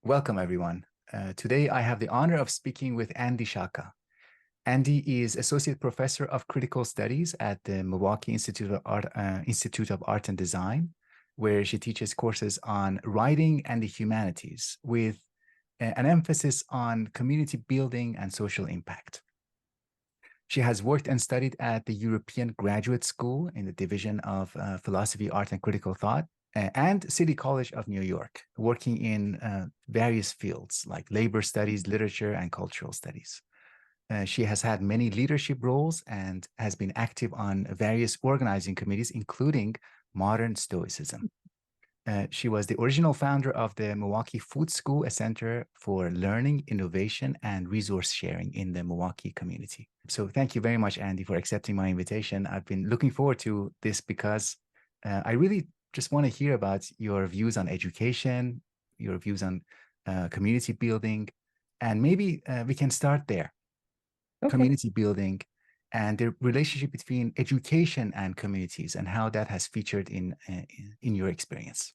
Welcome, everyone. Today, I have the honor of speaking with Andi Sciacca. Andi is Associate Professor of Critical Studies at the Milwaukee Institute of Art and Design, where she teaches courses on writing and the humanities with an emphasis on community building and social impact. She has worked and studied at the European Graduate School in the Division of Philosophy, Art, and Critical Thought, and City College of New York, working in various fields like labor studies, literature, and cultural studies. She has had many leadership roles and has been active on various organizing committees, including Modern Stoicism. She was the original founder of the Milwaukee Food School, a center for learning, innovation, and resource sharing in the Milwaukee community. So thank you very much, Andi, for accepting my invitation. I've been looking forward to this because I really just want to hear about your views on education, your views on community building, and maybe we can start there. Okay. Community building and the relationship between education and communities and how that has featured in your experience.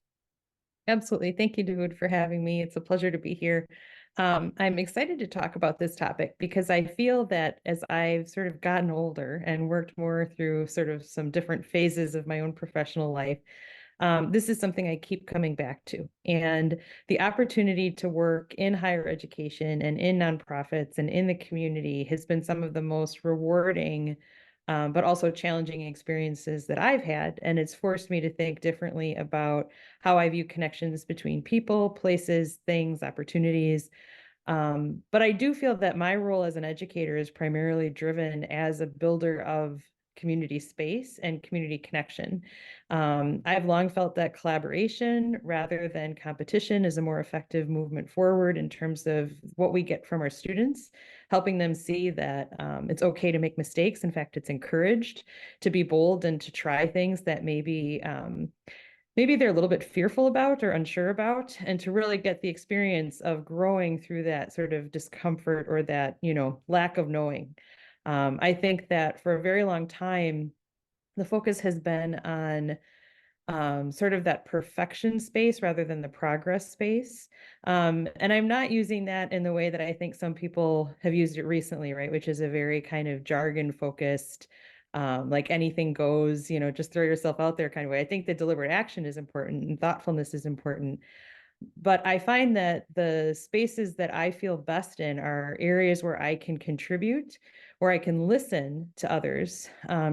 Absolutely. Thank you, Davood, for having me. It's a pleasure to be here. I'm excited to talk about this topic because I feel that as I've sort of gotten older and worked more through sort of some different phases of my own professional life, this is something I keep coming back to. And the opportunity to work in higher education and in nonprofits and in the community has been some of the most rewarding, but also challenging experiences that I've had. And it's forced me to think differently about how I view connections between people, places, things, opportunities. But I do feel that my role as an educator is primarily driven as a builder of community space and community connection. I've long felt that collaboration rather than competition is a more effective movement forward in terms of what we get from our students, helping them see that it's okay to make mistakes. In fact, it's encouraged to be bold and to try things that maybe they're a little bit fearful about or unsure about, and to really get the experience of growing through that sort of discomfort or that, lack of knowing. I think that for a very long time, the focus has been on sort of that perfection space rather than the progress space. And I'm not using that in the way that I think some people have used it recently, right? Which is a very kind of jargon focused, like anything goes, just throw yourself out there kind of way. I think that deliberate action is important and thoughtfulness is important. But I find that the spaces that I feel best in are areas where I can contribute, where I can listen to others,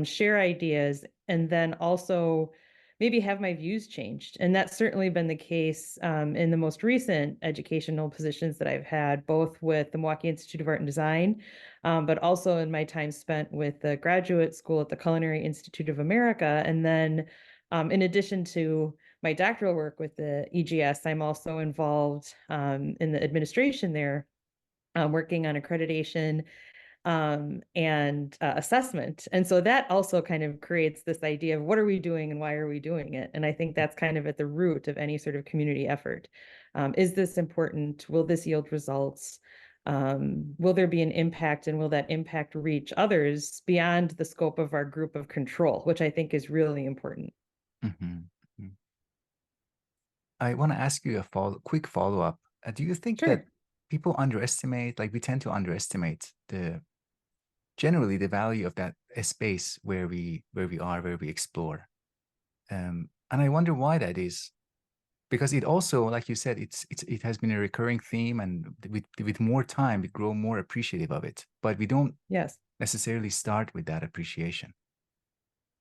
share ideas, and then also maybe have my views changed. And that's certainly been the case in the most recent educational positions that I've had, both with the Milwaukee Institute of Art and Design, but also in my time spent with the graduate school at the Culinary Institute of America. And then in addition to my doctoral work with the EGS, I'm also involved in the administration there, working on accreditation and assessment. And so that also kind of creates this idea of what are we doing and why are we doing it? And I think that's kind of at the root of any sort of community effort. Is this important? Will this yield results? Will there be an impact, and will that impact reach others beyond the scope of our group of control, which I think is really important. Mhm. Mhm. I want to ask you a quick follow-up. Do you think that Sure. people underestimate, like we tend to underestimate generally the value of that a space where we explore? And I wonder why that is, because it also, like you said, it has been a recurring theme, and with more time, we grow more appreciative of it. But we don't Yes. necessarily start with that appreciation.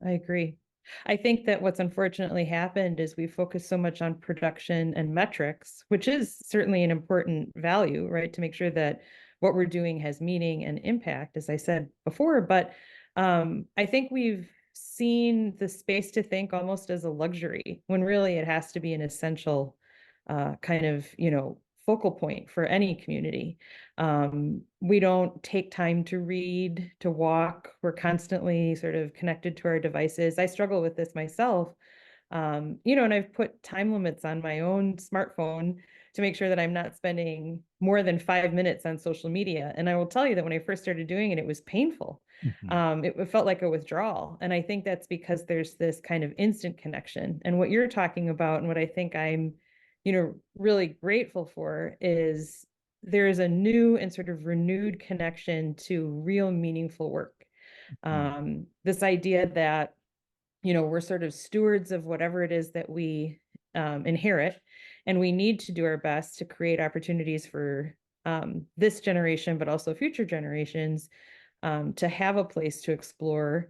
I agree. I think that what's unfortunately happened is we focus so much on production and metrics, which is certainly an important value, right? To make sure that what we're doing has meaning and impact, as I said before. But I think we've seen the space to think almost as a luxury when really it has to be an essential kind of, focal point for any community. We don't take time to read, to walk. We're constantly sort of connected to our devices. I struggle with this myself. And I've put time limits on my own smartphone to make sure that I'm not spending more than 5 minutes on social media. And I will tell you that when I first started doing it, it was painful. Mhm. It felt like a withdrawal. And I think that's because there's this kind of instant connection. And what you're talking about, and what I think I'm really grateful for is there is a new and sort of renewed connection to real meaningful work. Mm, This idea that, we're sort of stewards of whatever it is that we inherit, and we need to do our best to create opportunities for this generation, but also future generations, to have a place to explore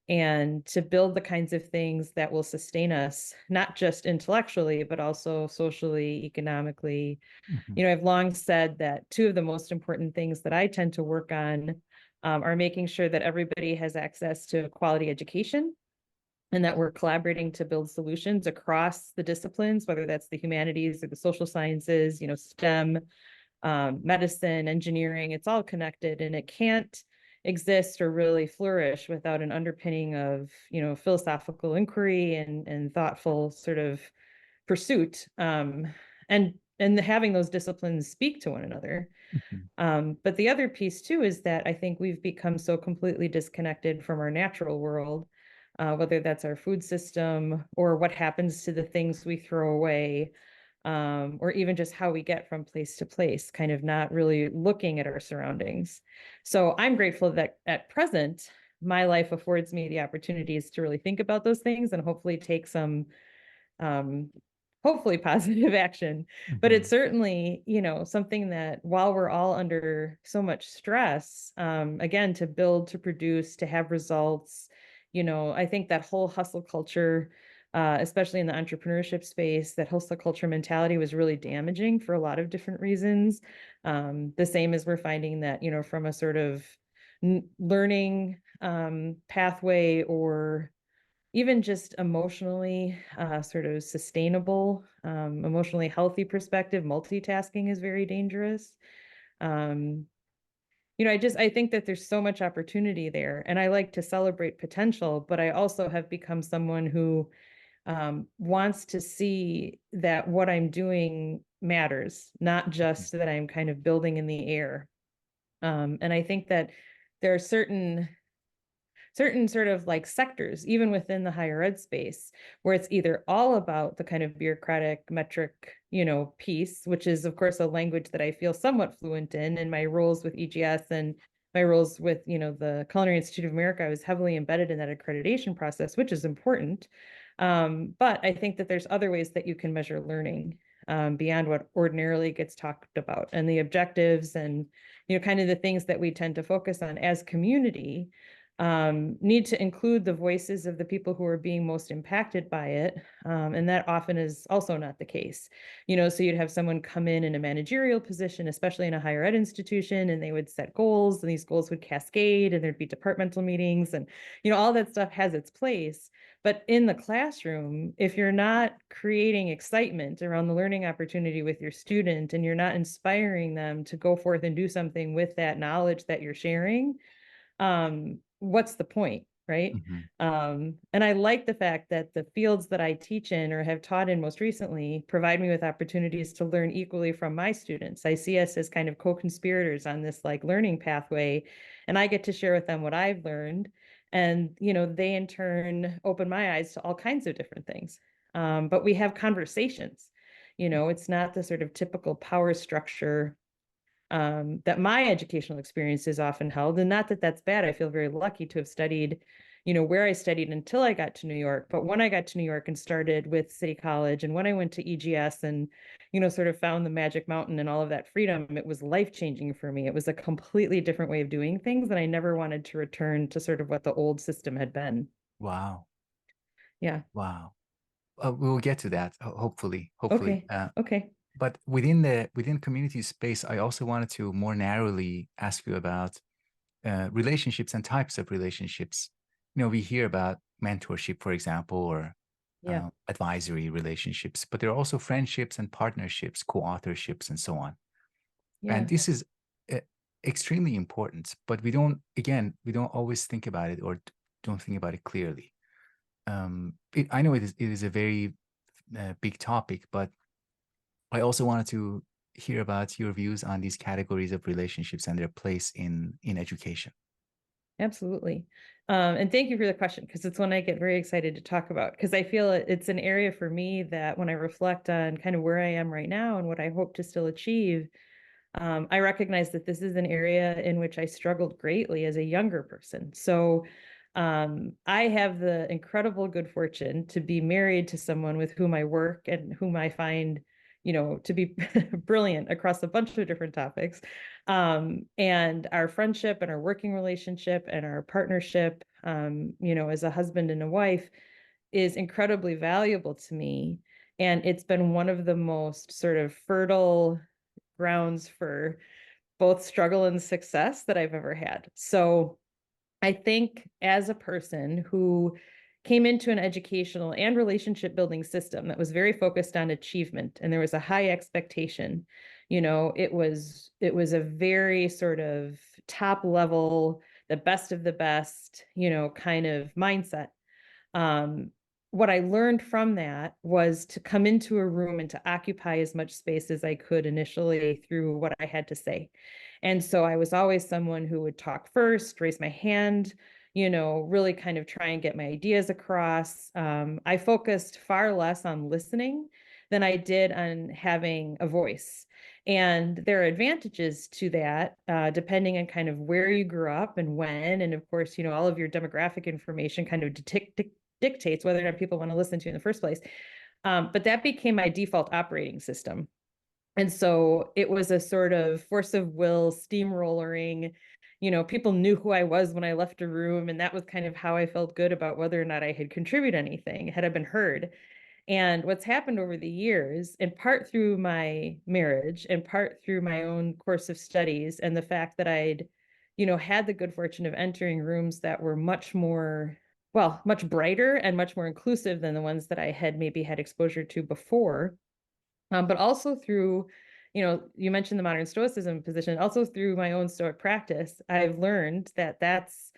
and to build the kinds of things that will sustain us, not just intellectually, but also socially, economically. mhm, I've long said that two of the most important things that I tend to work on are making sure that everybody has access to quality education and that we're collaborating to build solutions across the disciplines, whether that's the humanities or the social sciences, STEM, medicine, engineering. It's all connected, and it can't exist or really flourish without an underpinning of, philosophical inquiry and thoughtful sort of pursuit, and having those disciplines speak to one another. mhm, But the other piece too is that I think we've become so completely disconnected from our natural world, whether that's our food system or what happens to the things we throw away, or even just how we get from place to place, kind of not really looking at our surroundings. So I'm grateful that at present, my life affords me the opportunities to really think about those things and hopefully take some um, hopefully positive action. But it's mhm, certainly, something that while we're all under so much stress, again, to build, to produce, to have results, I think that whole hustle culture, especially in the entrepreneurship space, that hustle culture mentality was really damaging for a lot of different reasons. The same as we're finding that, from a sort of learning pathway, or even just emotionally sort of sustainable, emotionally healthy perspective, multitasking is very dangerous. Um, I think that there's so much opportunity there, and I like to celebrate potential, but I also have become someone who wants to see that what I'm doing matters, not mhm, just that I'm kind of building in the air. And I think that there are certain sort of like sectors, even within the higher ed space, where it's either all about the kind of bureaucratic metric, piece, which is, of course, a language that I feel somewhat fluent in my roles with EGS and my roles with, the Culinary Institute of America. I was heavily embedded in that accreditation process, which is important. But I think that there's other ways that you can measure learning beyond what ordinarily gets talked about, and the objectives and, kind of the things that we tend to focus on as community need to include the voices of the people who are being most impacted by it. And that often is also not the case. So you'd have someone come in a managerial position, especially in a higher ed institution, and they would set goals, and these goals would cascade, and there'd be departmental meetings, and, all that stuff has its place. But in the classroom, if you're not creating excitement around the learning opportunity with your student, and you're not inspiring them to go forth and do something with that knowledge that you're sharing, what's the point, right? mhm. And I like the fact that the fields that I teach in or have taught in most recently provide me with opportunities to learn equally from my students. I see us as kind of co-conspirators on this like learning pathway, and I get to share with them what I've learned. And, they in turn open my eyes to all kinds of different things. But we have conversations. It's not the sort of typical power structure that my educational experience is often held. And not that that's bad. I feel very lucky to have studied, where I studied until I got to New York. But when I got to New York and started with City College, and when I went to EGS and, sort of found the magic mountain and all of that freedom, it was life-changing for me. It was a completely different way of doing things. And I never wanted to return to sort of what the old system had been. Wow. Yeah. Wow. We'll get to that, hopefully, hopefully. Okay. Okay. But within community space, I also wanted to more narrowly ask you about relationships and types of relationships. We hear about mentorship, for example, or Yeah. advisory relationships, but there are also friendships and partnerships, co-authorships, and so on. And Yeah. this is uh, extremely important, but we don't always think about it, or don't think about it clearly. I know it is a very big topic, but I also wanted to hear about your views on these categories of relationships and their place in education. Absolutely. And thank you for the question, because it's one I get very excited to talk about, because I feel it's an area for me that when I reflect on kind of where I am right now and what I hope to still achieve, I recognize that this is an area in which I struggled greatly as a younger person. So I have the incredible good fortune to be married to someone with whom I work and whom I find, to be brilliant across a bunch of different topics. And our friendship and our working relationship and our partnership, as a husband and a wife is incredibly valuable to me. And it's been one of the most sort of fertile grounds for both struggle and success that I've ever had. So I think as a person who came into an educational and relationship building system that was very focused on achievement and there was a high expectation, it was a very sort of top level, the best of the best, kind of mindset. um, what I learned from that was to come into a room and to occupy as much space as I could initially through what I had to say. And so I was always someone who would talk first, raise my hand, really kind of try and get my ideas across. I focused far less on listening than I did on having a voice. And there are advantages to that, depending on kind of where you grew up and when. And of course, all of your demographic information kind of dictates whether or not people want to listen to you in the first place. But that became my default operating system. And so it was a sort of force of will, steamrollering. People knew who I was when I left a room. And that was kind of how I felt good about whether or not I had contributed anything, had I been heard. And what's happened over the years, in part through my marriage, in part through my own course of studies, and the fact that I'd, had the good fortune of entering rooms that were much more, well, much brighter and much more inclusive than the ones that I had maybe had exposure to before. But also through, you mentioned the modern Stoicism position, also through my own Stoic practice, I've learned that that's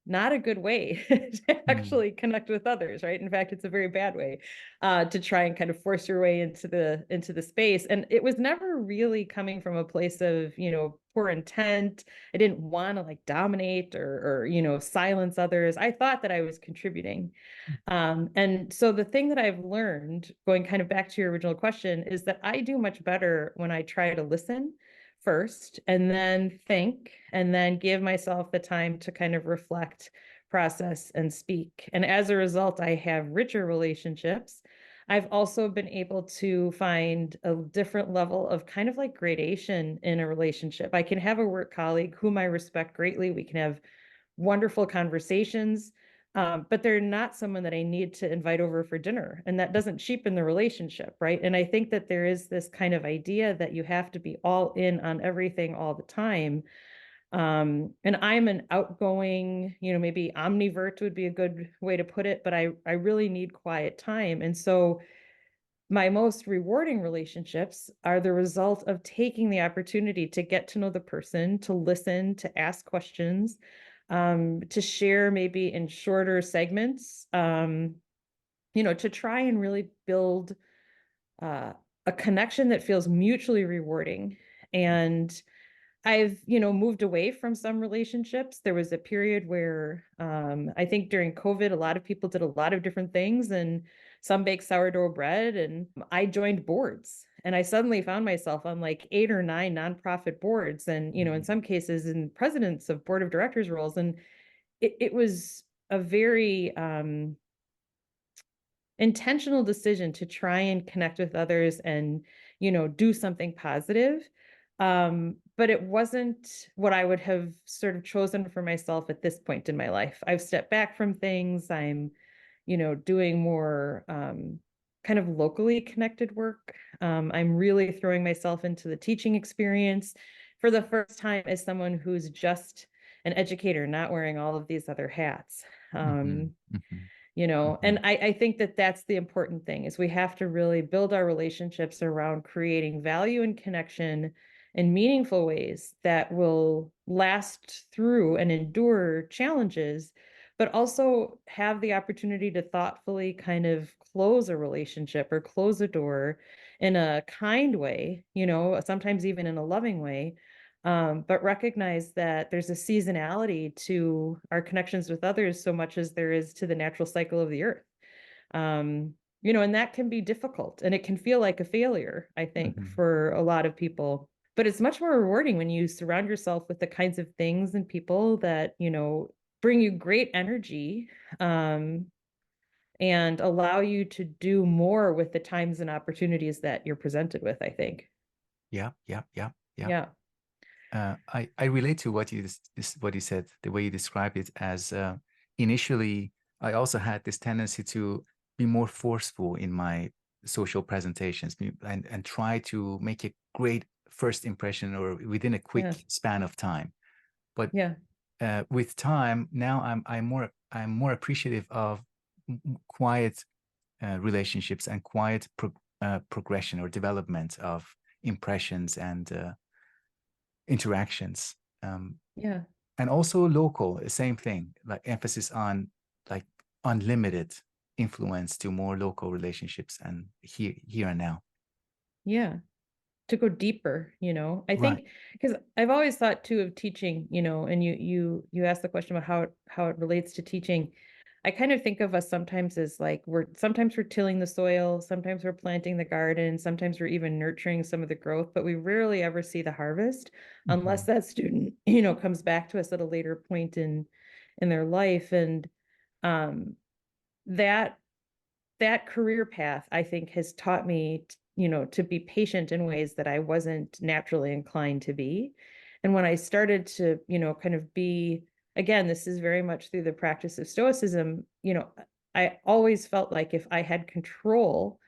not a good way to Mm, actually connect with others, right? In fact, it's a very bad way to try and kind of force your way into the space. And it was never really coming from a place of, poor intent. I didn't want to like dominate or silence others. I thought that I was contributing. And so the thing that I've learned, going kind of back to your original question, is that I do much better when I try to listen first and then think and then give myself the time to kind of reflect, process, and speak. And as a result, I have richer relationships. I've also been able to find a different level of kind of like gradation in a relationship. I can have a work colleague whom I respect greatly. We can have wonderful conversations, but they're not someone that I need to invite over for dinner. And that doesn't cheapen the relationship, right? And I think that there is this kind of idea that you have to be all in on everything all the time. And I'm an outgoing, maybe omnivert would be a good way to put it, but I really need quiet time. And so my most rewarding relationships are the result of taking the opportunity to get to know the person, to listen, to ask questions, to share maybe in shorter segments, to try and really build uh, a connection that feels mutually rewarding. And I've, moved away from some relationships. There was a period where I think during COVID, a lot of people did a lot of different things and some baked sourdough bread. And I joined boards and I suddenly found myself on like 8 or 9 nonprofit boards and, in some cases in presidents of board of directors roles. And it was a very intentional decision to try and connect with others and do something positive, but it wasn't what I would have sort of chosen for myself at this point in my life. I've stepped back from things. I'm doing more kind of locally connected work. I'm really throwing myself into the teaching experience for the first time as someone who's just an educator, not wearing all of these other hats. mhm, mhm, And mhm, I think that that's the important thing is we have to really build our relationships around creating value and connection in meaningful ways that will last through and endure challenges, but also have the opportunity to thoughtfully kind of close a relationship or close a door in a kind way, sometimes even in a loving way, but recognize that there's a seasonality to our connections with others so much as there is to the natural cycle of the earth. And that can be difficult and it can feel like a failure, I think, Mhm. for a lot of people. But it's much more rewarding when you surround yourself with the kinds of things and people that, bring you great energy, and allow you to do more with the times and opportunities that you're presented with, I think. Yeah, yeah, yeah, yeah. Yeah. I relate to what you said, the way you described it as initially, I also had this tendency to be more forceful in my social presentations and try to make a great first impression or within a Yeah. quick span of time. But Yeah. with time, now I'm more appreciative of quiet relationships and quiet progression or development of impressions and interactions. Um, Yeah. and also local, same thing, like emphasis on like unlimited influence to more local relationships and here and now. Yeah. To go deeper, I Right. think, because I've always thought too of teaching, and you asked the question about how it relates to teaching. I kind of think of us sometimes as like we're tilling the soil, sometimes we're planting the garden, sometimes we're even nurturing some of the growth, but we rarely ever see the harvest unless Mhm. that student, comes back to us at a later point in their life. And um that that career path, I think, has taught me, to be patient in ways that I wasn't naturally inclined to be. And when I started to, kind of be, again, this is very much through the practice of Stoicism, I always felt like if I had control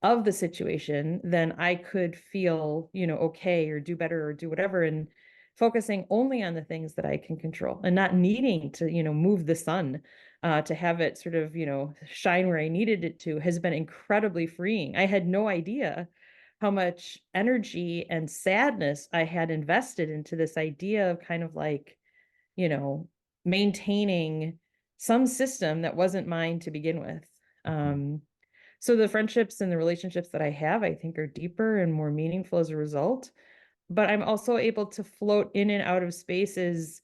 of the situation, then I could feel, okay, or do better or do whatever. And focusing only on the things that I can control and not needing to, move the sun, to have it sort of, shine where I needed it to, has been incredibly freeing. I had no idea how much energy and sadness I had invested into this idea of kind of like, you know, maintaining some system that wasn't mine to begin with. Mhm. So the friendships and the relationships that I have, I think, are deeper and more meaningful as a result. But I'm also able to float in and out of spaces,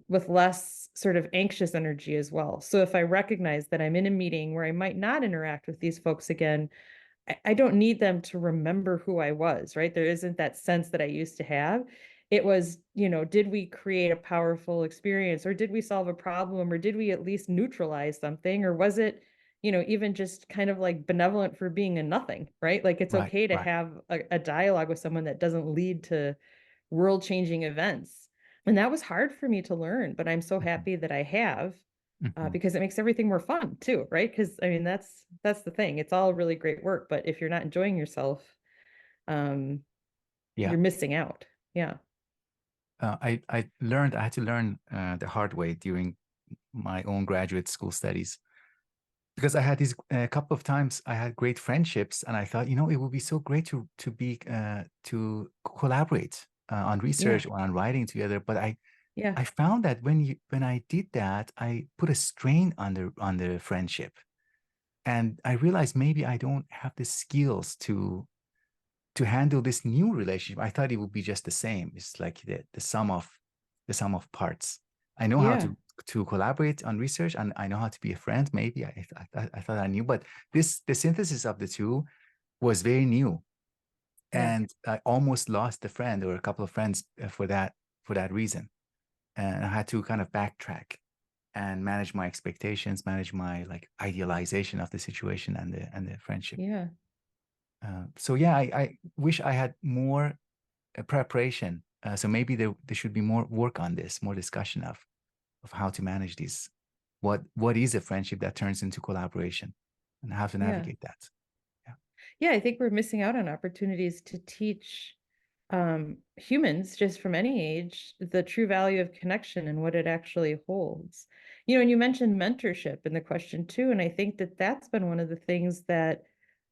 with less sort of anxious energy as well. So if I recognize that I'm in a meeting where I might not interact with these folks again, I don't need them to remember who I was, right? There isn't that sense that I used to have. It was, did we create a powerful experience, or did we solve a problem, or did we at least neutralize something, or was it, even just kind of like benevolent for being a nothing, right? Like it's Right, okay to right. have a dialogue with someone that doesn't lead to world-changing events. And that was hard for me to learn, but I'm so Mhm. happy that I have, Mhm. because it makes everything more fun too, right? Because I mean, that's the thing. It's all really great work, but if you're not enjoying yourself, um, Yeah. you're missing out. Yeah. I had to learn the hard way during my own graduate school studies because I had these a couple of times I had great friendships and I thought, it would be so great to collaborate on Yeah. research or on writing together. But Yeah. I found that when I did that, I put a strain on the friendship, and I realized maybe I don't have the skills to handle this new relationship. I thought it would be just the same. It's like the sum of parts. I know how Yeah. to collaborate on research, and I know how to be a friend. Maybe I thought I knew, but the synthesis of the two was very new, Yeah. and I almost lost a friend or a couple of friends for that reason, and I had to kind of backtrack and manage my expectations, manage my like idealization of the situation and the friendship. Yeah. So yeah, I wish I had more preparation. So maybe there should be more work on this, more discussion of how to manage these. What is a friendship that turns into collaboration, and how to Yeah. navigate that. Yeah. Yeah. I think we're missing out on opportunities to teach, humans just from any age the true value of connection and what it actually holds. And you mentioned mentorship in the question too, and I think that that's been one of the things that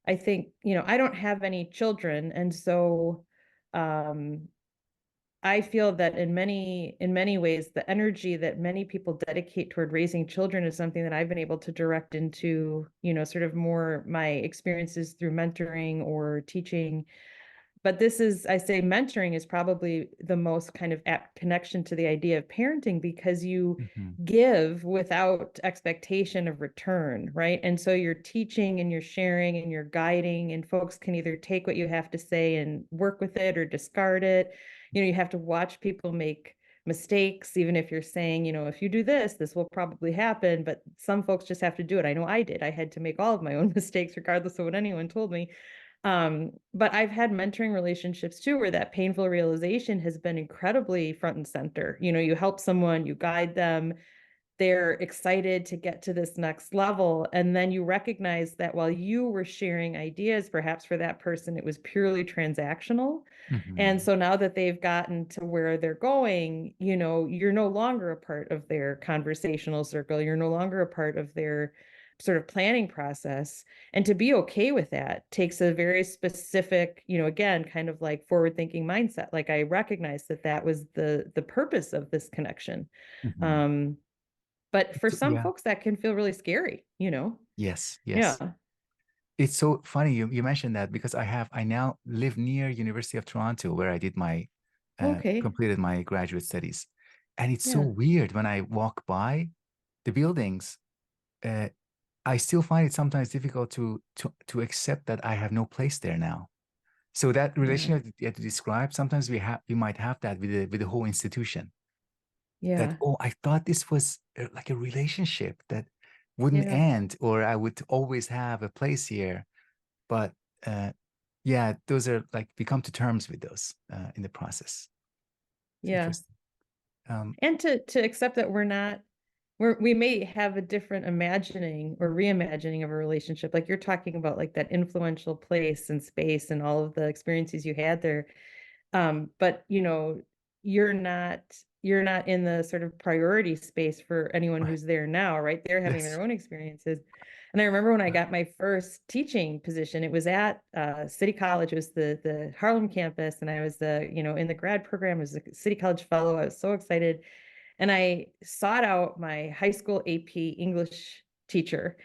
I think, I don't have any children, and so, um, I feel that in many ways, the energy that many people dedicate toward raising children is something that I've been able to direct into, sort of more my experiences through mentoring or teaching, but this is, I say mentoring is probably the most kind of apt connection to the idea of parenting, because you Mhm. give without expectation of return, right? And so you're teaching and you're sharing and you're guiding, and folks can either take what you have to say and work with it or discard it. You have to watch people make mistakes, even if you're saying, if you do this, this will probably happen. But some folks just have to do it. I know I did. I had to make all of my own mistakes, regardless of what anyone told me. But I've had mentoring relationships too, where that painful realization has been incredibly front and center. You help someone, you guide them, they're excited to get to this next level. And then you recognize that while you were sharing ideas, perhaps for that person, it was purely transactional. And Mhm. so now that they've gotten to where they're going, you're no longer a part of their conversational circle. You're no longer a part of their sort of planning process. And to be okay with that takes a very specific, again, kind of like forward thinking mindset. Like, I recognize that that was the purpose of this connection. Mhm. Um, but for some Yeah. folks, that can feel really scary. Yes. Yes. Yeah. It's so funny you mentioned that, because I now live near University of Toronto, where I did my Okay. completed my graduate studies, and it's so Yeah. weird when I walk by the buildings. Uh, I still find it sometimes difficult to accept that I have no place there now. So that Yeah. relationship that you had to describe, sometimes we might have that with the whole institution. That, Yeah. oh, I thought this was like a relationship that wouldn't Yeah. end, or I would always have a place here. But uh, yeah, those are like we come to terms with those in the process. It's Yeah. interesting. Um, And to accept that we may have a different imagining or reimagining of a relationship. Like you're talking about, like that influential place and space and all of the experiences you had there. But you're not you're not in the sort of priority space for anyone right. who's there now, right? They're having Yes. their own experiences. And I remember when I got my first teaching position, it was at City College. It was the Harlem campus, and I was in the grad program as a City College fellow. I was so excited, and I sought out my high school AP English teacher,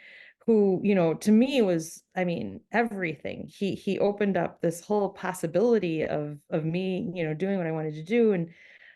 who, to me was, I mean, everything. He opened up this whole possibility of me, doing what I wanted to do. And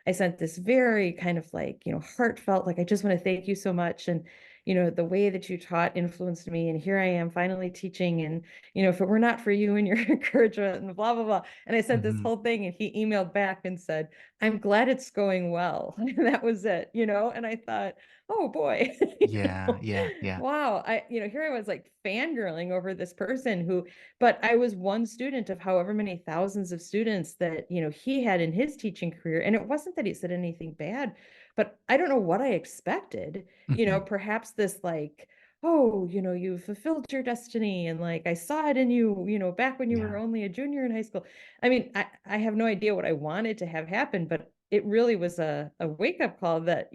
I sent this very kind of like, heartfelt, like, I just want to thank you so much. And, the way that you taught influenced me. And here I am finally teaching. And, if it were not for you and your encouragement and blah, blah, blah. And I sent this Hmm. whole thing, and he emailed back and said, I'm glad it's going well. And that was it. And I thought, oh boy, Yeah. Yeah. Yeah. wow. Here I was like fangirling over this person but I was one student of however many thousands of students that, he had in his teaching career. And it wasn't that he said anything bad, but I don't know what I expected. Hmm. Perhaps this like, oh, you fulfilled your destiny. And like, I saw it in you, back when you were Yeah. only a junior in high school. I mean, I have no idea what I wanted to have happen, but it really was a wake-up call that,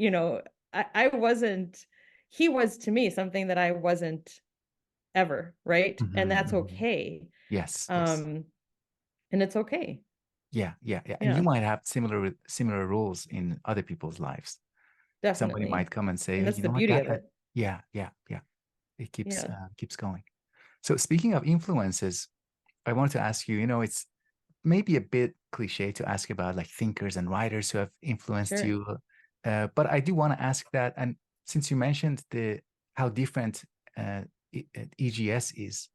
I wasn't, he was to me something that I wasn't ever, right? And Hmm. that's Hmm. okay. Yes. Yes. Um, and it's okay. Yeah. Yeah. Yeah. And you Yeah, might have similar roles in other people's lives. Somebody definitely. might come and say, And "Oh, that's you the know what? beauty of it. Yeah. Yeah. Yeah." It Yeah, keeps going. So speaking of influences, I wanted to ask you. It's maybe a bit cliche to ask about like thinkers and writers who have influenced sure. you, but I do want to ask that. And since you mentioned the how different EGS is,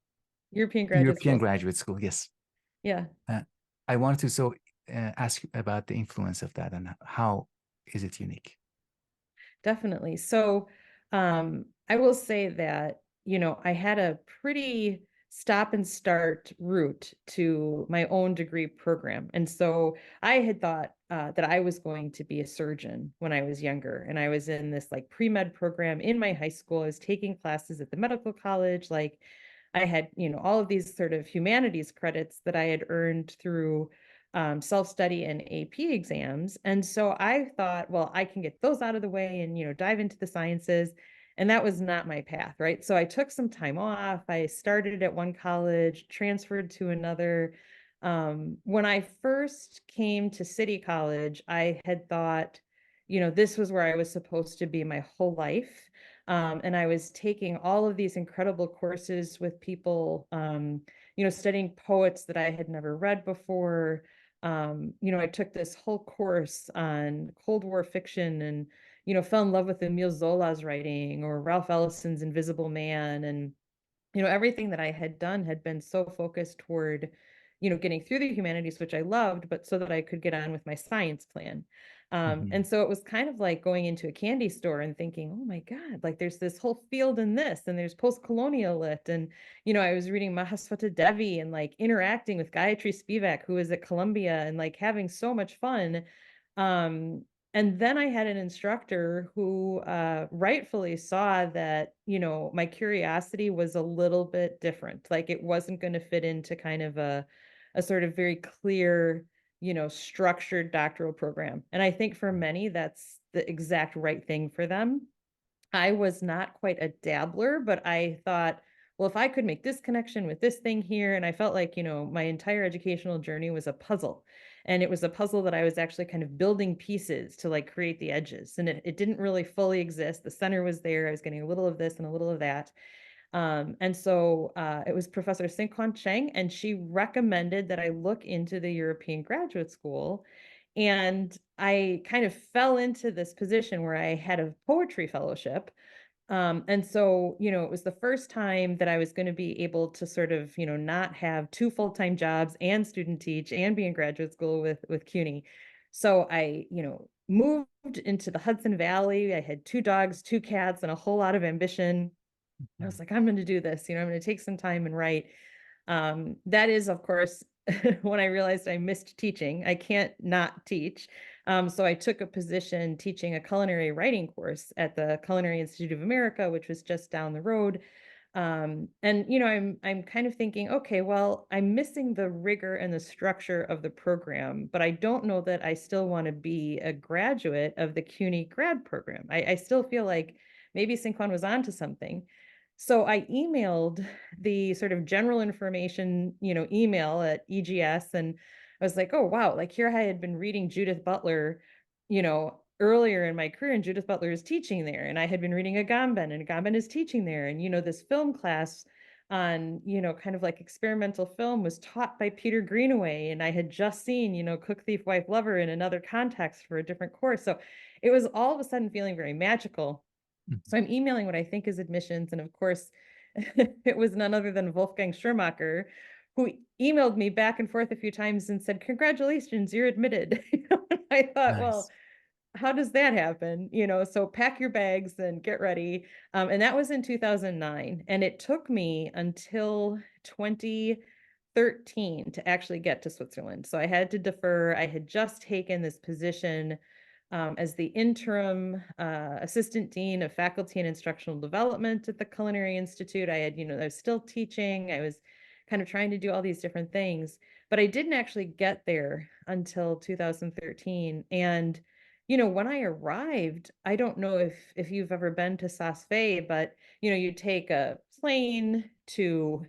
European graduate European school. Graduate School, yes, Yeah. uh, I wanted to ask you about the influence of that and how is it unique? Definitely. So, I will say that, I had a pretty stop and start route to my own degree program. And so I had thought that I was going to be a surgeon when I was younger. And I was in this like pre-med program in my high school. I was taking classes at the medical college. Like I had, all of these sort of humanities credits that I had earned through self-study and AP exams. And so I thought, well, I can get those out of the way and, dive into the sciences. And that was not my path, right? So I took some time off. I started at one college, transferred to another. When I first came to City College, I had thought, this was where I was supposed to be my whole life. And I was taking all of these incredible courses with people, studying poets that I had never read before. I took this whole course on Cold War fiction and, fell in love with Emile Zola's writing or Ralph Ellison's Invisible Man. And everything that I had done had been so focused toward, getting through the humanities, which I loved, but so that I could get on with my science plan. Mhm. And so it was kind of like going into a candy store and thinking, oh my God, like there's this whole field in this, and there's post-colonial lit. And, I was reading Mahasweta Devi and like interacting with Gayatri Spivak, who was at Columbia, and like having so much fun. Um, and then I had an instructor who rightfully saw that, my curiosity was a little bit different. Like it wasn't going to fit into kind of a sort of very clear, structured doctoral program. And I think for many, that's the exact right thing for them. I was not quite a dabbler, but I thought, well, if I could make this connection with this thing here, and I felt like, my entire educational journey was a puzzle. And it was a puzzle that I was actually kind of building pieces to like create the edges. And it didn't really fully exist. The center was there. I was getting a little of this and a little of that. And so it was Professor Singkwan Cheng, and she recommended that I look into the European Graduate School. And I kind of fell into this position where I had a poetry fellowship. And so, it was the first time that I was going to be able to sort of, not have two full-time jobs and student teach and be in graduate school with CUNY. So I, moved into the Hudson Valley. I had two dogs, two cats, and a whole lot of ambition. I was like, I'm going to do this, I'm going to take some time and write. That is, of course, when I realized I missed teaching. I can't not teach. So I took a position teaching a culinary writing course at the Culinary Institute of America, which was just down the road. And I'm kind of thinking, okay, well, I'm missing the rigor and the structure of the program, but I don't know that I still want to be a graduate of the CUNY grad program. I still feel like maybe Sinquan was onto something. So I emailed the sort of general information, email at EGS, and I was like, oh wow, like here I had been reading Judith Butler, earlier in my career, and Judith Butler is teaching there, and I had been reading Agamben, and Agamben is teaching there, and this film class on, kind of like experimental film was taught by Peter Greenaway, and I had just seen, Cook, Thief, Wife, Lover in another context for a different course. So it was all of a sudden feeling very magical. Mhm. So I'm emailing what I think is admissions. And of course, it was none other than Wolfgang Schermacher, who emailed me back and forth a few times and said, congratulations, you're admitted. And I thought, well, Nice. how does that happen? So pack your bags and get ready. And that was in 2009. And it took me until 2013 to actually get to Switzerland. So I had to defer. I had just taken this position as the interim assistant dean of faculty and instructional development at the Culinary Institute. I had, I was still teaching. I was kind of trying to do all these different things, but I didn't actually get there until 2013. And when I arrived, I don't know if you've ever been to Saas-Fee, but you take a plane to,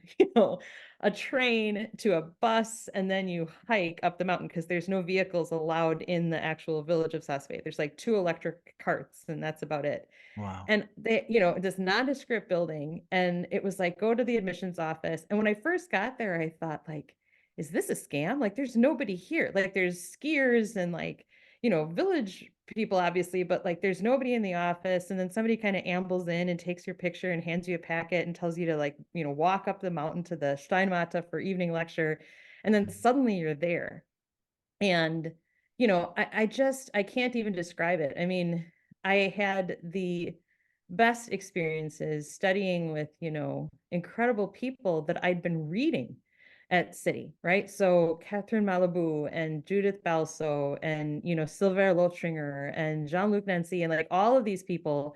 a train to a bus, and then you hike up the mountain because there's no vehicles allowed in the actual village of Saas-Fee. There's like two electric carts, and that's about it. Wow. And they, this nondescript building, and it was like, go to the admissions office. And when I first got there, I thought like, is this a scam? Like, there's nobody here. Like, there's skiers and like, village people, obviously, but like, there's nobody in the office. And then somebody kind of ambles in and takes your picture and hands you a packet and tells you to like, walk up the mountain to the Steinmatte for evening lecture. And then suddenly you're there. And, I can't even describe it. I mean, I had the best experiences studying with, incredible people that I'd been reading at City, right? So Catherine Malabou and Judith Balso and, Sylvain Lotringer and Jean-Luc Nancy and like all of these people.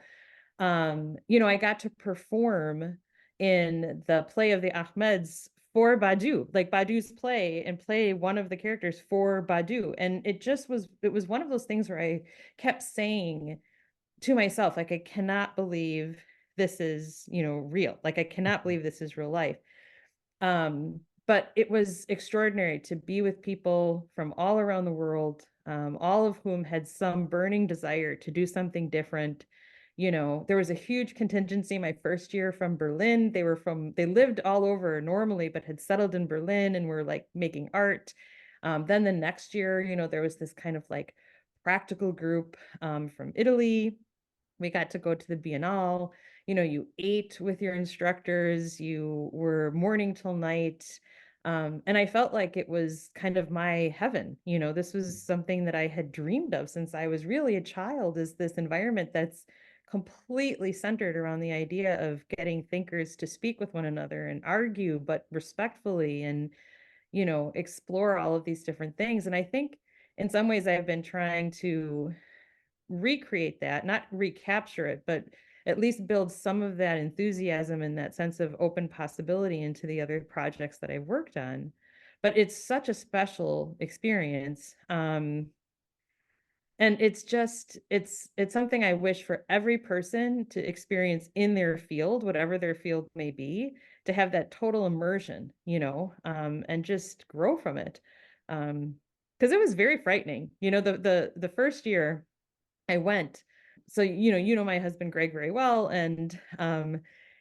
I got to perform in the play of the Ahmeds for Badu, like Badu's play, and play one of the characters for Badu. And it was one of those things where I kept saying to myself, like, I cannot believe this is, real. Like, I cannot believe this is real life. But it was extraordinary to be with people from all around the world, all of whom had some burning desire to do something different, There was a huge contingency my first year from Berlin. They lived all over normally, but had settled in Berlin and were like making art. Then the next year, there was this kind of like practical group from Italy. We got to go to the Biennale. You ate with your instructors, you were morning till night. And I felt like it was kind of my heaven. This was something that I had dreamed of since I was really a child, is this environment that's completely centered around the idea of getting thinkers to speak with one another and argue, but respectfully, and, explore all of these different things. And I think in some ways I've been trying to recreate that, not recapture it, but at least build some of that enthusiasm and that sense of open possibility into the other projects that I've worked on. But it's such a special experience. And it's something I wish for every person to experience in their field, whatever their field may be, to have that total immersion, and just grow from it. Because it was very frightening. The first year I went. So, my husband Greg very well, and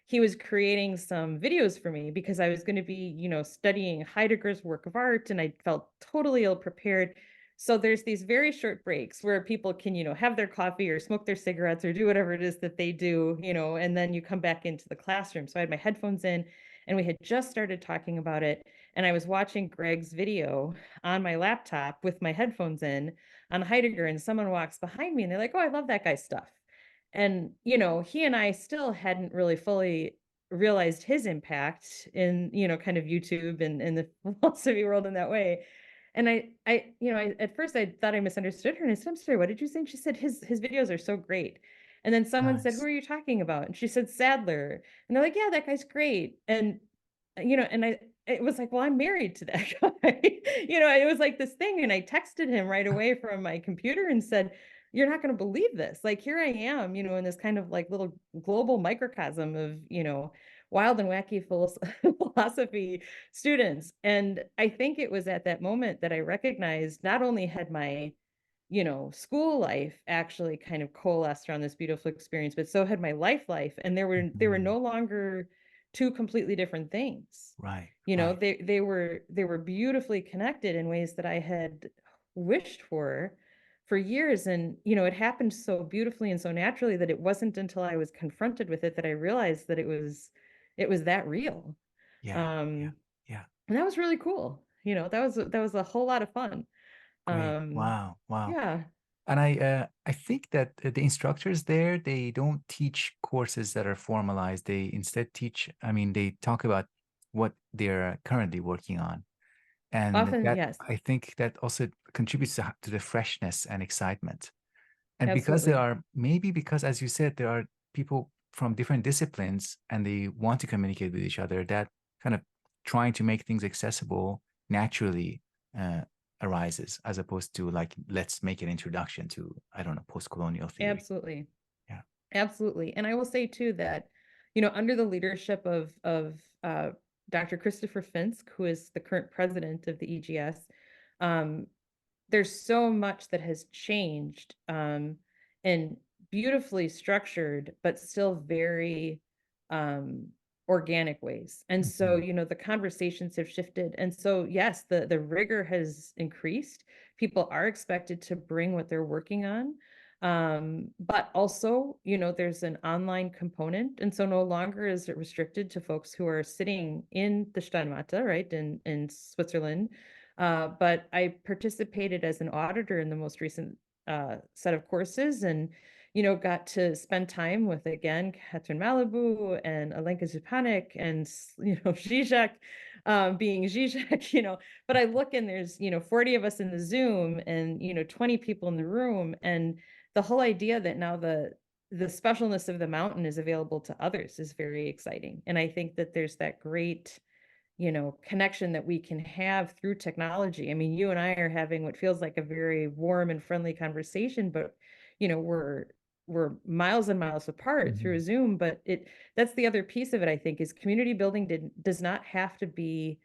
he was creating some videos for me because I was going to be, studying Heidegger's work of art, and I felt totally ill prepared. So there's these very short breaks where people can, have their coffee or smoke their cigarettes or do whatever it is that they do, and then you come back into the classroom. So I had my headphones in, and we had just started talking about it, and I was watching Greg's video on my laptop with my headphones in on Heidegger, and someone walks behind me and they're like, "Oh, I love that guy's stuff." And, he and I still hadn't really fully realized his impact in, kind of YouTube and in the philosophy world in that way. And at first I thought I misunderstood her, and I said, "I'm sorry, what did you say?" And she said, his videos are so great. And then someone said, "Who Nice. are you talking about?" And she said, "Sadler." And they're like, "Yeah, that guy's great." And, it was like, well, I'm married to that guy. It was like this thing. And I texted him right away from my computer and said, "You're not going to believe this. Like, here I am, in this kind of like little global microcosm of, wild and wacky philosophy students." And I think it was at that moment that I recognized not only had my, school life actually kind of coalesced around this beautiful experience, but so had my life. And there were Mhm. no longer two completely different things. Right, right. They were beautifully connected in ways that I had wished for years. And, it happened so beautifully and so naturally that it wasn't until I was confronted with it that I realized that it was that real. Yeah, yeah, Um, yeah. and that was really cool. That was a whole lot of fun. Great. Um, Wow, wow. yeah, And I think that the instructors there, they don't teach courses that are formalized. They instead teach, I mean, they talk about what they're currently working on. And often, that, yes, I think that also contributes to the freshness and excitement. And because there absolutely. are, maybe because, as you said, there are people from different disciplines and they want to communicate with each other, that kind of trying to make things accessible naturally uh, arises, as opposed to like, let's make an introduction to, I don't know, post-colonial theory. Absolutely. Yeah. Absolutely. And I will say too that, under the leadership of Dr. Christopher Finsk, who is the current president of the EGS, um, there's so much that has changed, and beautifully structured, but still very um, organic ways. And so, Mhm. the conversations have shifted. And so, yes, the rigor has increased. People are expected to bring what they're working on. But also, there's an online component. And so no longer is it restricted to folks who are sitting in the Steinmatte, right, in Switzerland. But I participated as an auditor in the most recent set of courses, and got to spend time with, again, Catherine Malibu and Alenka Zupanik and Zizek, being Zizek. But I look, and there's 40 of us in the Zoom, and 20 people in the room, and the whole idea that now the specialness of the mountain is available to others is very exciting. And I think that there's that great connection that we can have through technology. I mean, you and I are having what feels like a very warm and friendly conversation, but we're miles and miles apart through a Mhm. Zoom. But that's the other piece of it, I think, is community building does not have to be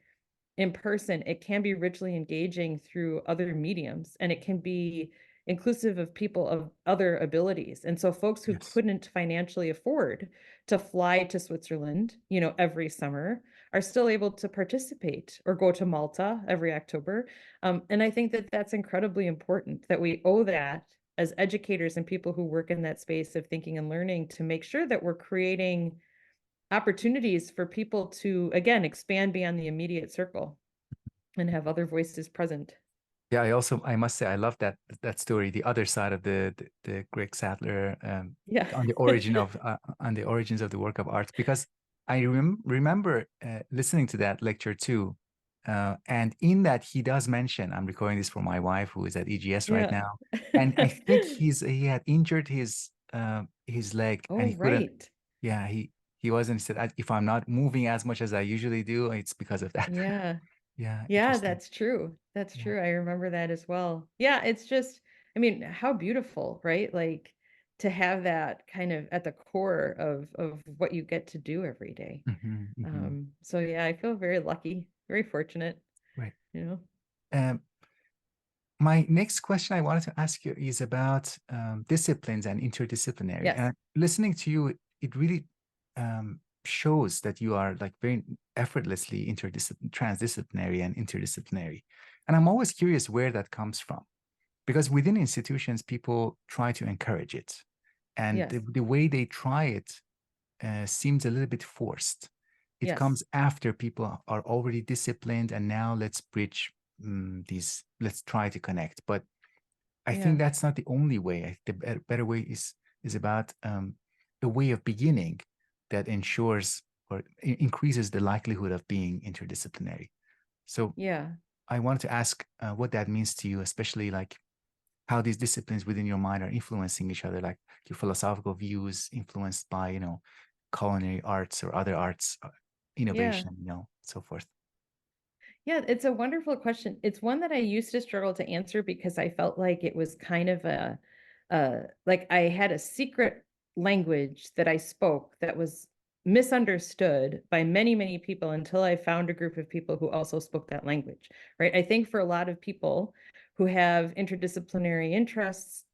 in person. It can be richly engaging through other mediums, and it can be inclusive of people of other abilities. And so folks who Yes. couldn't financially afford to fly to Switzerland, every summer are still able to participate or go to Malta every October. And I think that that's incredibly important that we owe that as educators and people who work in that space of thinking and learning to make sure that we're creating opportunities for people to, again, expand beyond the immediate circle and have other voices present. Yeah, I must say I love that story, the other side of the Greg Sadler, Yeah. on the origins of the work of art, because I remember listening to that lecture too, and in that he does mention, I'm recording this for my wife who is at EGS right Yeah. now, and I think he had injured his leg and Oh, he couldn't. right. Yeah, he wasn't. He said, if I'm not moving as much as I usually do, it's because of that. Yeah. Yeah, Yeah, interesting. that's true. That's Yeah. true. I remember that as well. Yeah, it's just, I mean, how beautiful, right? Like to have that kind of at the core of what you get to do every day. Hmm, hmm. So yeah, I feel very lucky, very fortunate, Right. you know. Um, my next question I wanted to ask you is about disciplines and interdisciplinary. Yes. And listening to you, it really shows that you are like very effortlessly transdisciplinary and interdisciplinary. And I'm always curious where that comes from, because within institutions, people try to encourage it. And Yes. the way they try it seems a little bit forced. It Yes. comes after people are already disciplined, and now let's bridge let's try to connect. But I think Yeah. that's not the only way. The better way is about a way of beginning that ensures or increases the likelihood of being interdisciplinary. So Yeah. I wanted to ask what that means to you, especially like how these disciplines within your mind are influencing each other, like your philosophical views influenced by, culinary arts or other arts, Yeah. innovation, so forth. Yeah, it's a wonderful question. It's one that I used to struggle to answer because I felt like it was kind of like I had a secret language that I spoke that was misunderstood by many, many people until I found a group of people who also spoke that language, right? I think for a lot of people who have interdisciplinary interests,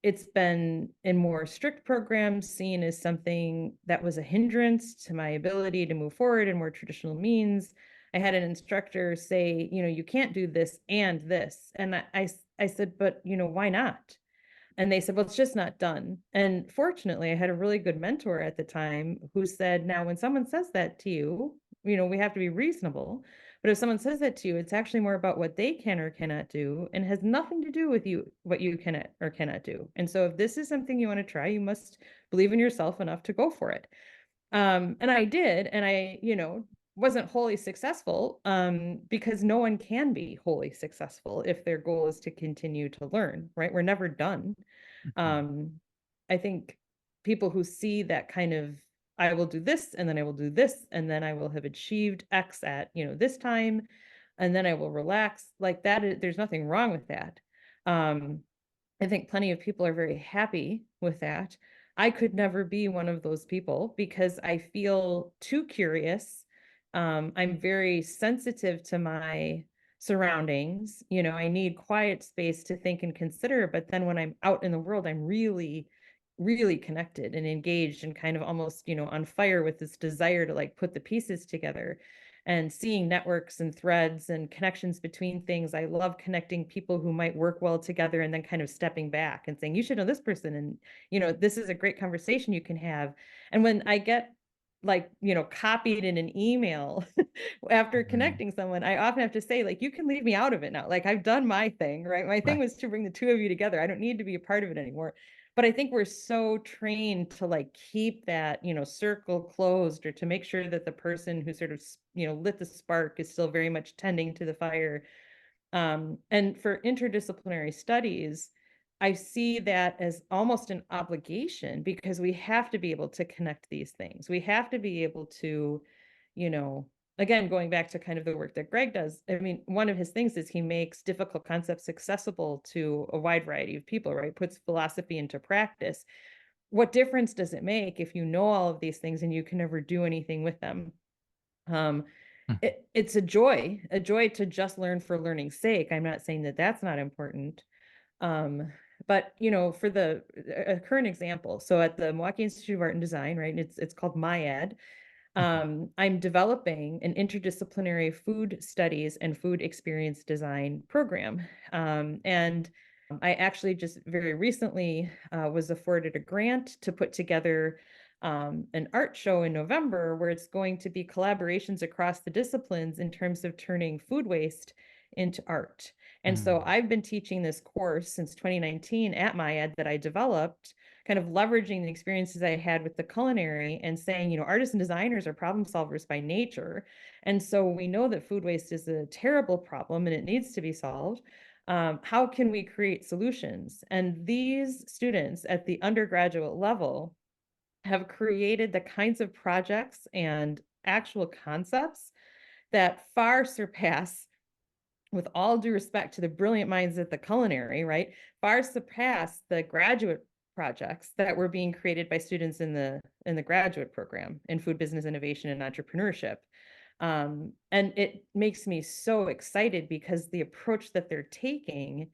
it's been in more strict programs seen as something that was a hindrance to my ability to move forward in more traditional means. I had an instructor say, you can't do this and this. And I said, but, why not? And they said, well, it's just not done. And fortunately, I had a really good mentor at the time who said, now, when someone says that to you, we have to be reasonable. But if someone says that to you, it's actually more about what they can or cannot do and has nothing to do with you, what you can or cannot do. And so if this is something you want to try, you must believe in yourself enough to go for it. And I did, and I, wasn't wholly successful, because no one can be wholly successful if their goal is to continue to learn, right? We're never done. Mhm. Um, I think people who see that kind of, I will do this, and then I will do this, and then I will have achieved X at, this time, and then I will relax like that. There's nothing wrong with that. Um, I think plenty of people are very happy with that. I could never be one of those people because I feel too curious. I'm very sensitive to my surroundings. I need quiet space to think and consider. But then when I'm out in the world, I'm really, really connected and engaged and kind of almost, on fire with this desire to like put the pieces together and seeing networks and threads and connections between things. I love connecting people who might work well together and then kind of stepping back and saying, you should know this person. And, this is a great conversation you can have. And when I get like, copied in an email after Mhm. connecting someone, I often have to say, like, you can leave me out of it now. Like, I've done my thing, right? My thing Right. was to bring the two of you together. I don't need to be a part of it anymore. But I think we're so trained to like keep that, circle closed or to make sure that the person who sort of, lit the spark is still very much tending to the fire. And for interdisciplinary studies, I see that as almost an obligation because we have to be able to connect these things. We have to be able to, you know, again, going back to kind of the work that Greg does, I mean, one of his things is he makes difficult concepts accessible to a wide variety of people, right? Puts philosophy into practice. What difference does it make if you know all of these things and you can never do anything with them? Um, Mhm. it's a joy to just learn for learning's sake. I'm not saying that that's not important. But for a current example, so at the Milwaukee Institute of Art and Design, right, it's called MyEd. I'm developing an interdisciplinary food studies and food experience design program. And I actually just very recently was afforded a grant to put together an art show in November where it's going to be collaborations across the disciplines in terms of turning food waste into art. And so Mm. I've been teaching this course since 2019 at MyEd that I developed, kind of leveraging the experiences I had with the culinary and saying, artists and designers are problem solvers by nature. And so we know that food waste is a terrible problem and it needs to be solved. How can we create solutions? And these students at the undergraduate level have created the kinds of projects and actual concepts that far surpass, with all due respect to the brilliant minds at the culinary, right, far surpass the graduate projects that were being created by students in the graduate program in food business innovation and entrepreneurship. And it makes me so excited because the approach that they're taking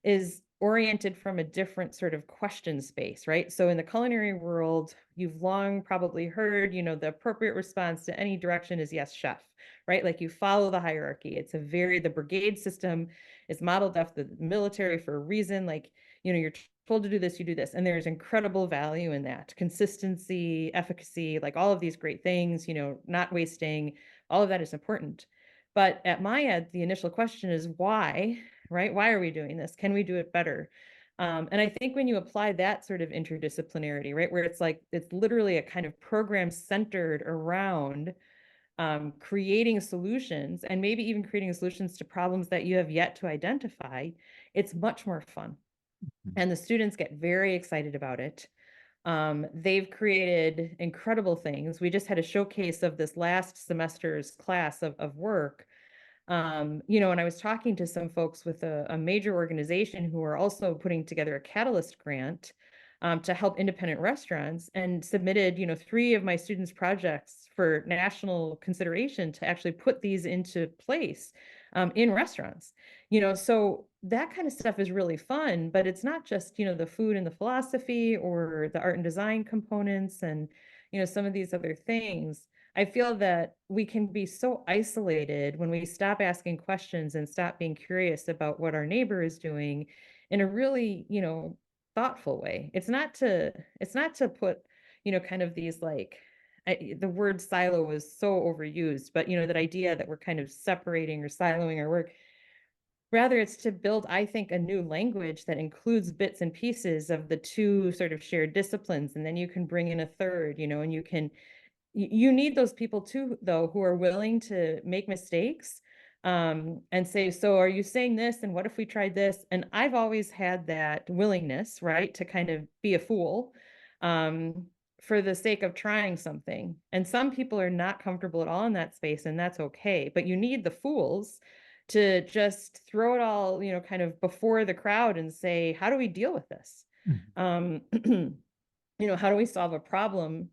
is oriented from a different sort of question space, right? So in the culinary world, you've long probably heard, the appropriate response to any direction is yes, chef, right? Like you follow the hierarchy. The brigade system is modeled after the military for a reason. Like, you're told to do this, you do this. And there's incredible value in that. Consistency, efficacy, like all of these great things, not wasting, all of that is important. But at MyEd, the initial question is why, right? Why are we doing this? Can we do it better? And I think when you apply that sort of interdisciplinarity, right, where it's literally a kind of program centered around creating solutions and maybe even creating solutions to problems that you have yet to identify, it's much more fun. And the students get very excited about it. They've created incredible things. We just had a showcase of this last semester's class of work. And I was talking to some folks with a major organization who are also putting together a Catalyst grant to help independent restaurants, and submitted, 3 of my students' projects for national consideration to actually put these into place in restaurants. So that kind of stuff is really fun, but it's not just, the food and the philosophy or the art and design components and, some of these other things. I feel that we can be so isolated when we stop asking questions and stop being curious about what our neighbor is doing in a really, thoughtful way. It's not to put, kind of these like the word silo was so overused, but that idea that we're kind of separating or siloing our work. Rather, it's to build, I think, a new language that includes bits and pieces of the two sort of shared disciplines. And then you can bring in a third, and you need those people too, though, who are willing to make mistakes and say, so are you saying this? And what if we tried this? And I've always had that willingness, right, to kind of be a fool for the sake of trying something. And some people are not comfortable at all in that space, and that's okay. But you need the fools to just throw it all, kind of before the crowd and say, how do we deal with this? Mhm. How do we solve a problem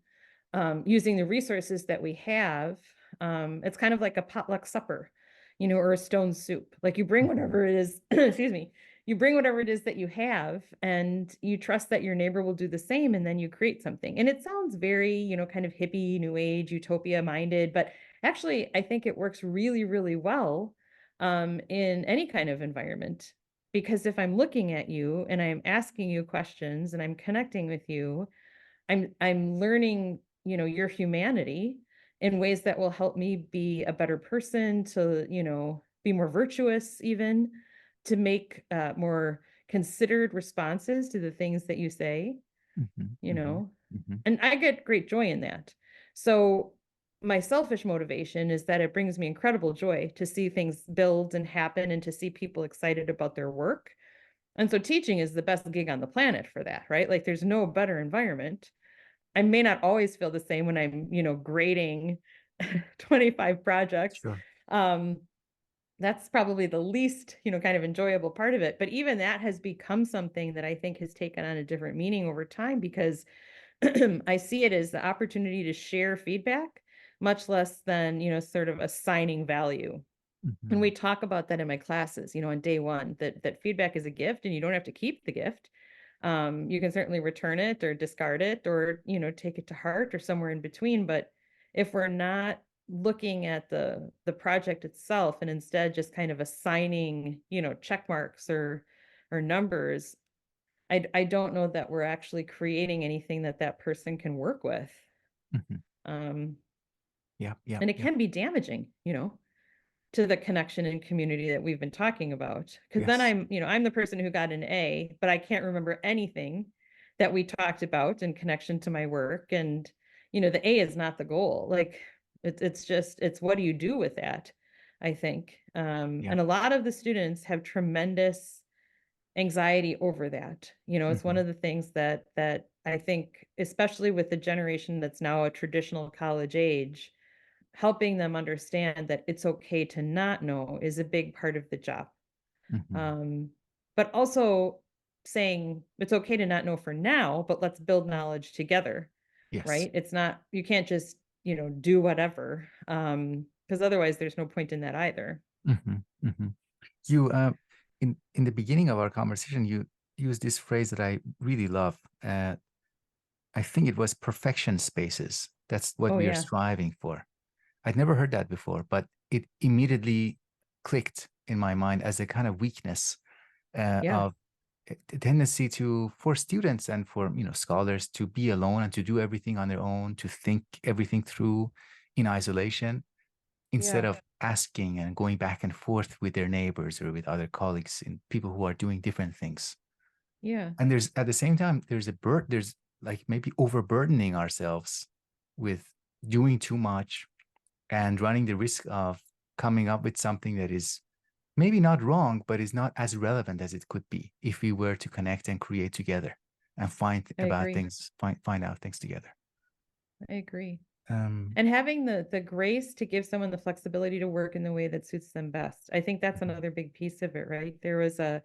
using the resources that we have? It's kind of like a potluck supper, or a stone soup. Like you bring Mhm. whatever it is, excuse me, you bring whatever it is that you have, and you trust that your neighbor will do the same, and then you create something. And it sounds very, kind of hippie, new age, utopia minded, but actually, I think it works really, really well in any kind of environment. Because if I'm looking at you and I'm asking you questions and I'm connecting with you, I'm learning, your humanity in ways that will help me be a better person, to, be more virtuous, even to make more considered responses to the things that you say, Mhm. you Mhm. know, Mhm. and I get great joy in that. So my selfish motivation is that it brings me incredible joy to see things build and happen and to see people excited about their work. And so teaching is the best gig on the planet for that, right? Like there's no better environment. I may not always feel the same when I'm, grading 25 projects. Sure. Um, that's probably the least, kind of enjoyable part of it. But even that has become something that I think has taken on a different meaning over time, because I see it as the opportunity to share feedback, much less than, sort of assigning value. And Mhm. we talk about that in my classes, on day one, that feedback is a gift and you don't have to keep the gift. You can certainly return it or discard it or, take it to heart or somewhere in between. But if we're not looking at the project itself and instead just kind of assigning, check marks or numbers, I don't know that we're actually creating anything that person can work with. Mhm. Um, Yep, yep, and it yep. can be damaging, to the connection and community that we've been talking about. Because then Yes. I'm the person who got an A, but I can't remember anything that we talked about in connection to my work. And, the A is not the goal. Like it's what do you do with that? I think. Yeah. And a lot of the students have tremendous anxiety over that. It's one Mhm. of the things that I think, especially with the generation that's now a traditional college age, helping them understand that it's okay to not know is a big part of the job. Mhm. Um, but also saying it's okay to not know for now, but let's build knowledge together, Yes. right? It's not, you can't just, do whatever. Because otherwise there's no point in that either. Mhm. Mhm. You in the beginning of our conversation, you used this phrase that I really love. I think it was perfection spaces. That's what Oh we are yeah. striving for. I'd never heard that before, but it immediately clicked in my mind as a kind of weakness Yeah. of a tendency to for students and for scholars to be alone and to do everything on their own, to think everything through in isolation instead Yeah. of asking and going back and forth with their neighbors or with other colleagues and people who are doing different things. Yeah. And there's at the same time there's like maybe overburdening ourselves with doing too much and running the risk of coming up with something that is maybe not wrong, but is not as relevant as it could be if we were to connect and create together and I agree. find out things together. I agree. Um, And having the grace to give someone the flexibility to work in the way that suits them best. I think that's mhm, another big piece of it, right? There was a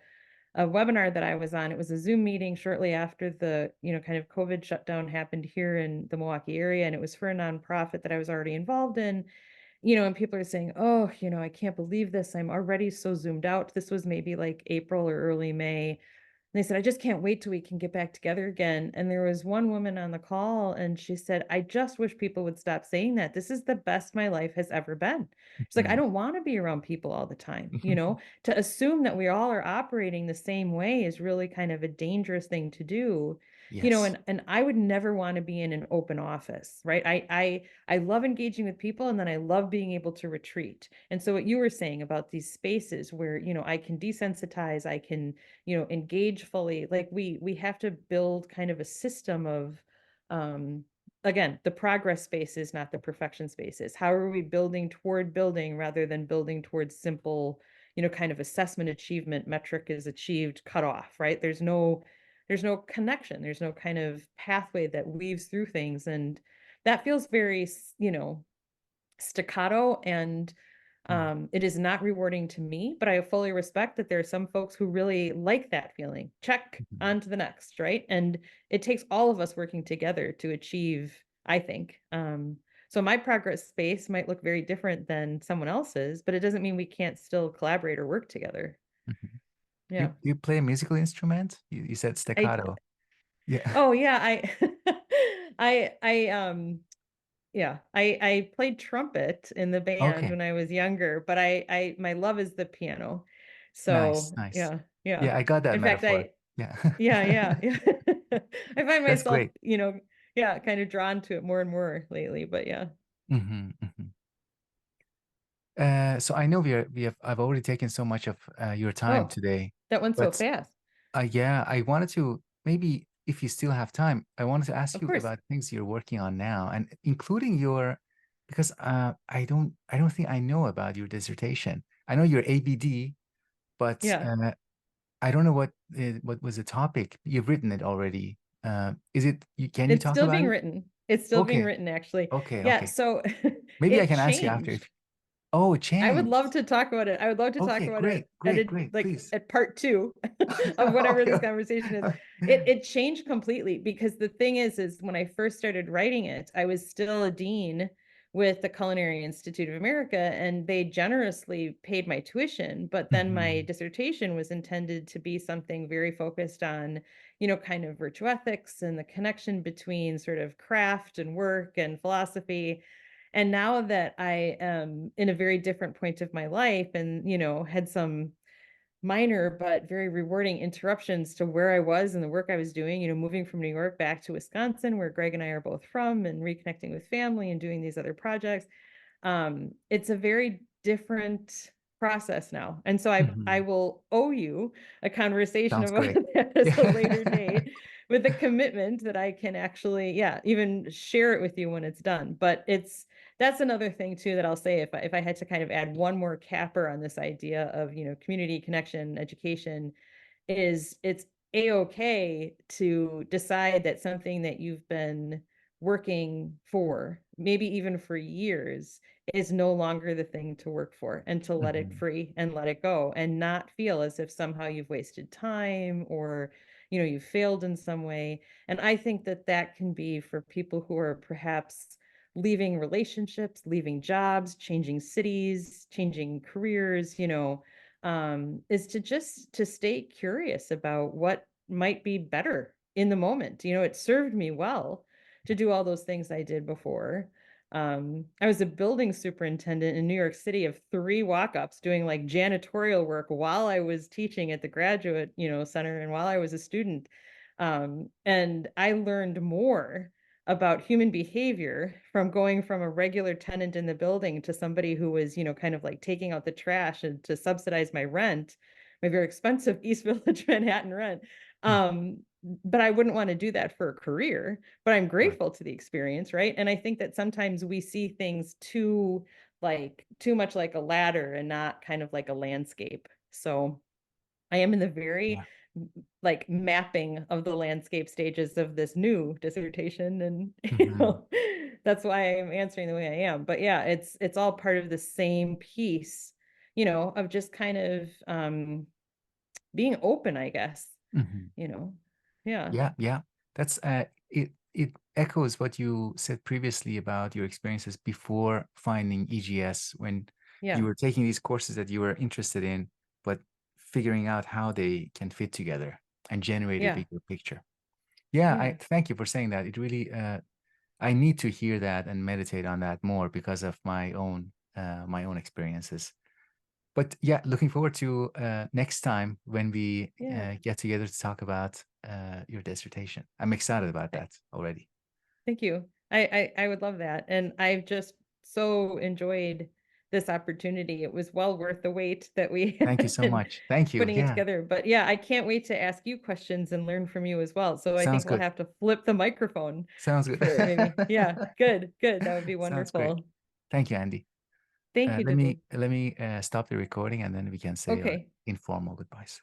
webinar that I was on. It was a Zoom meeting shortly after the, kind of COVID shutdown happened here in the Milwaukee area. And it was for a nonprofit that I was already involved in, and people are saying, oh, I can't believe this. I'm already so zoomed out. This was maybe like April or early May. They said, I just can't wait till we can get back together again. And there was one woman on the call, and she said, I just wish people would stop saying that. This is the best my life has ever been. She's like, I mhm, don't want to be around people all the time. To assume that we all are operating the same way is really kind of a dangerous thing to do. yes. And I would never want to be in an open office, right? I love engaging with people, and then I love being able to retreat. And so what you were saying about these spaces where, I can desensitize, I can, engage fully, like we have to build kind of a system of, again, the progress spaces, not the perfection spaces. How are we building toward building rather than building towards simple, kind of assessment achievement metric is achieved, cut off, right? There's no connection, there's no kind of pathway that weaves through things. And that feels very, staccato, and Mm, it is not rewarding to me, but I fully respect that there are some folks who really like that feeling. Check, mhm, on to the next, right? And it takes all of us working together to achieve, I think. So my progress space might look very different than someone else's, but it doesn't mean we can't still collaborate or work together. mhm. Yeah. You play a musical instrument? You said I staccato. Yeah. Oh yeah, I I yeah, I played trumpet in the band Okay. when I was younger, but I my love is the piano. Nice, So, nice. yeah, yeah. Yeah, I got that In fact, metaphor. Yeah. yeah, yeah, yeah. I find That's myself, great. yeah, kind of drawn to it more and more lately, but yeah. Hmm, hmm. So I know I've already taken so much of your time Oh, today, that went so but fast. yeah, I wanted to maybe if you still have time, I wanted to ask Of you course. about things you're working on now, and including your because I don't think I know about your dissertation. I know your ABD, but Yeah. I don't know what was the topic. You've written it already. Is it? Can you It's talk still about being it? written. It's still being Okay, written, actually. okay, Yeah, okay. so Maybe I it can ask you after. If changed. oh, it I would love changed. to talk about it. I would love to talk Okay, about it great, at great, great. Please. at part two of whatever this Okay. conversation is. It changed completely, because the thing is when I first started writing it, I was still a dean with the Culinary Institute of America, and they generously paid my tuition. But then my Mhm. dissertation was intended to be something very focused on, kind of virtue ethics and the connection between sort of craft and work and philosophy. And now that I am in a very different point of my life and, had some minor but very rewarding interruptions to where I was and the work I was doing, moving from New York back to Wisconsin, where Greg and I are both from, and reconnecting with family and doing these other projects. It's a very different process now. And so I Mhm. will owe you a conversation Sounds about great. that at a later Yeah. date with the commitment that I can actually, yeah, even share it with you when it's done. But that's another thing too that I'll say if I had to kind of add one more capper on this idea of, community connection, education, is it's a-okay to decide that something that you've been working for, maybe even for years, is no longer the thing to work for, and to let it Mhm. free and let it go and not feel as if somehow you've wasted time or you've failed in some way. And I think that that can be for people who are perhaps leaving relationships, leaving jobs, changing cities, changing careers, is to just to stay curious about what might be better in the moment. It served me well to do all those things I did before. I was a building superintendent in New York City of 3 walk-ups doing like janitorial work while I was teaching at the graduate, center, and while I was a student. And I learned more about human behavior from going from a regular tenant in the building to somebody who was, kind of like taking out the trash and to subsidize my rent, my very expensive East Village Manhattan rent. Mm. But I wouldn't want to do that for a career, but I'm Right. grateful to the experience, right? And I think that sometimes we see things too much like a ladder and not kind of like a landscape. So I am in the very Yeah. like mapping of the landscape stages of this new dissertation, and Mhm. that's why I'm answering the way I am. But yeah, it's all part of the same piece, of just kind of being open, I guess, Mhm. you know. Yeah. Yeah, yeah. That's it echoes what you said previously about your experiences before finding EGS when you Yeah. were taking these courses that you were interested in, but figuring out how they can fit together and generate a Yeah. bigger picture. Yeah, I Yeah. thank you for saying that. It really I need to hear that and meditate on that more because of my own experiences. But yeah, looking forward to next time when we Yeah. get together to talk about your dissertation. I'm excited about I- that already. Thank you. I would love that. And I've just so enjoyed this opportunity. It was well worth the wait that we Thank you had so in much. Thank you. putting it Yeah, together. But yeah, I can't wait to ask you questions and learn from you as well. So I sounds think we'll good. have to flip the microphone Sounds good. for maybe. Yeah, good, good. That would be Sounds great. wonderful. Thank you, Andy. Thank you, Let me Davood. stop the recording and then we can say our Okay. informal goodbyes.